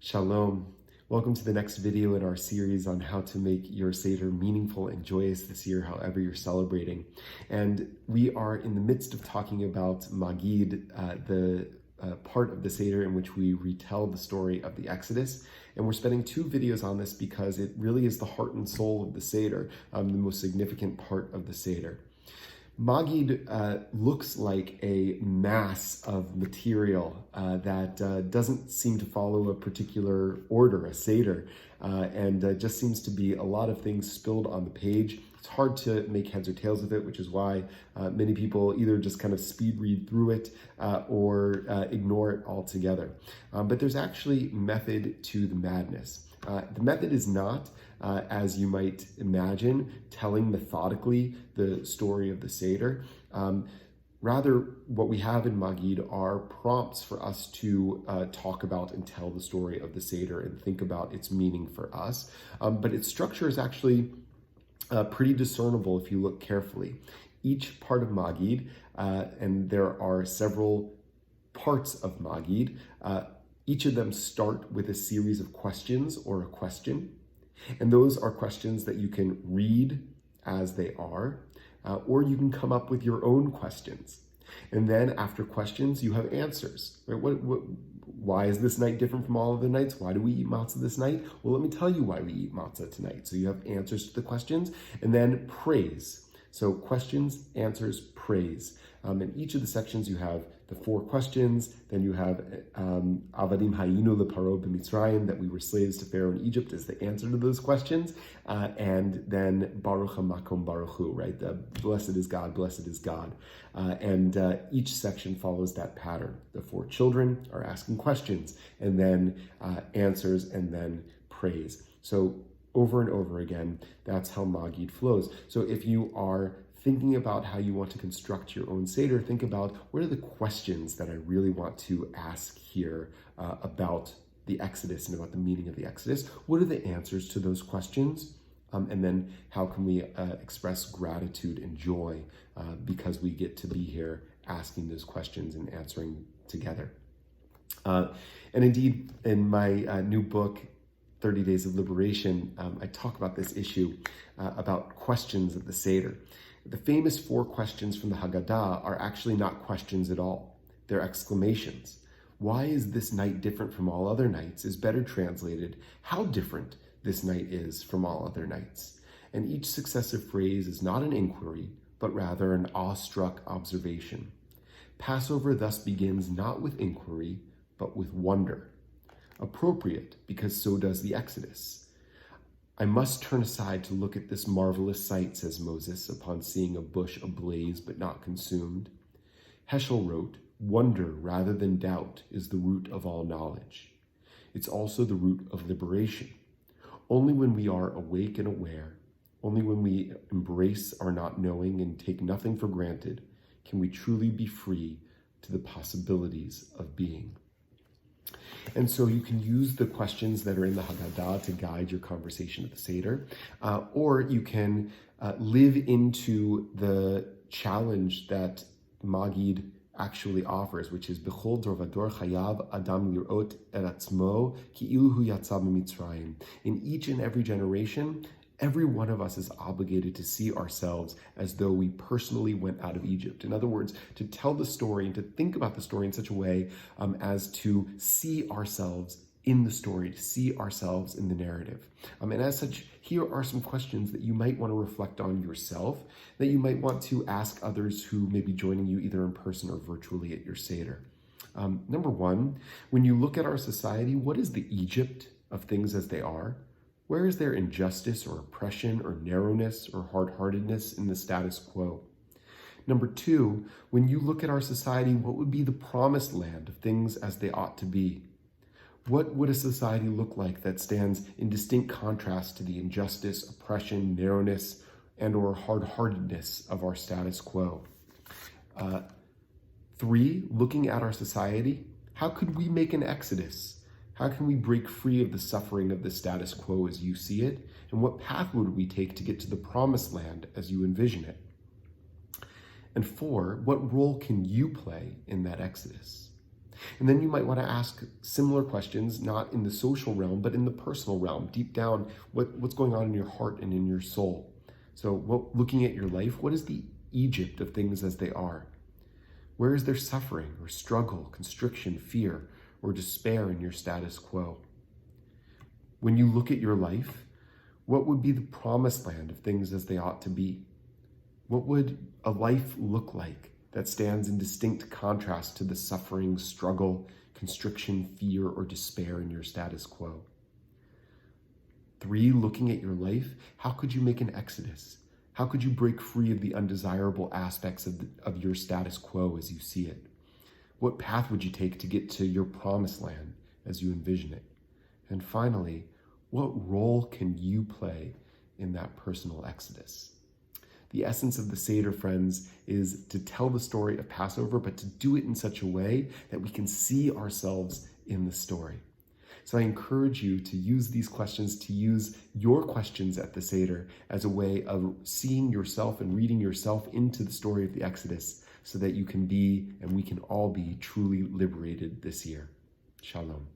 Shalom. Welcome to the next video in our series on how to make your Seder meaningful and joyous this year, however you're celebrating. And we are in the midst of talking about Maggid, the part of the Seder in which we retell the story of the Exodus. And we're spending two videos on this because it really is the heart and soul of the Seder, the most significant part of the Seder. Maggid looks like a mass of material that doesn't seem to follow a particular order, a Seder, and just seems to be a lot of things spilled on the page. It's hard to make heads or tails of it, which is why many people either just kind of speed read through it or ignore it altogether. But there's actually method to the madness. The method is not, as you might imagine, telling methodically the story of the Seder. Rather, what we have in Maggid are prompts for us to talk about and tell the story of the Seder and think about its meaning for us. But its structure is actually pretty discernible if you look carefully. Each part of Maggid, and there are several parts of Maggid, each of them start with a series of questions or a question. And those are questions that you can read as they are, or you can come up with your own questions. And then after questions, you have answers. Right? Why is this night different from all other nights? Why do we eat matzah this night? Well, let me tell you why we eat matzah tonight. So you have answers to the questions, and then praise. So questions, answers, praise. In each of the sections, you have the four questions. Then you have Avadim Hayinu leParo b'Mitzrayim, that we were slaves to Pharaoh in Egypt, as the answer to those questions. And then Baruch HaMakom Baruch Hu, right? Blessed is God, blessed is God. And each section follows that pattern. The four children are asking questions, and then answers, and then praise. So over and over again, that's how Maggid flows. So if you are thinking about how you want to construct your own Seder, think about what are the questions that I really want to ask here about the Exodus and about the meaning of the Exodus. What are the answers to those questions? And then how can we express gratitude and joy because we get to be here asking those questions and answering together. And indeed, in my new book, 30 Days of Liberation, I talk about this issue about questions of the Seder. The famous four questions from the Haggadah are actually not questions at all. They're exclamations. Why is this night different from all other nights is better translated, how different this night is from all other nights. And each successive phrase is not an inquiry, but rather an awestruck observation. Passover thus begins not with inquiry, but with wonder. Appropriate, because so does the Exodus. I must turn aside to look at this marvelous sight, says Moses, upon seeing a bush ablaze but not consumed. Heschel wrote, wonder rather than doubt is the root of all knowledge. It's also the root of liberation. Only when we are awake and aware, only when we embrace our not knowing and take nothing for granted, can we truly be free to the possibilities of being. And so you can use the questions that are in the Haggadah to guide your conversation at the Seder, or you can live into the challenge that Maggid actually offers, which is B'chol dor vador chayav adam lirot et atzmo ki'ilu hu yatsa b'Mitzrayim. In each and every generation, every one of us is obligated to see ourselves as though we personally went out of Egypt. In other words, to tell the story and to think about the story in such a way as to see ourselves in the story, to see ourselves in the narrative. And as such, here are some questions that you might want to reflect on yourself, that you might want to ask others who may be joining you either in person or virtually at your Seder. Number one, when you look at our society, what is the Egypt of things as they are? Where is there injustice or oppression or narrowness or hard-heartedness in the status quo? Number two, when you look at our society, what would be the promised land of things as they ought to be? What would a society look like that stands in distinct contrast to the injustice, oppression, narrowness, and or hard-heartedness of our status quo? Three, looking at our society, how could we make an exodus? How can we break free of the suffering of the status quo as you see it? And what path would we take to get to the promised land as you envision it? And four, what role can you play in that exodus? And then you might want to ask similar questions, not in the social realm, but in the personal realm, deep down, what's going on in your heart and in your soul. So looking at your life, what is the Egypt of things as they are? Where is there suffering or struggle, constriction, fear, or despair in your status quo? When you look at your life, what would be the promised land of things as they ought to be? What would a life look like that stands in distinct contrast to the suffering, struggle, constriction, fear, or despair in your status quo? 3, looking at your life, how could you make an exodus? How could you break free of the undesirable aspects of your status quo as you see it? What path would you take to get to your promised land as you envision it? And finally, what role can you play in that personal exodus? The essence of the Seder, friends, is to tell the story of Passover, but to do it in such a way that we can see ourselves in the story. So I encourage you to use these questions, to use your questions at the Seder as a way of seeing yourself and reading yourself into the story of the Exodus so that you can be, and we can all be, truly liberated this year. Shalom.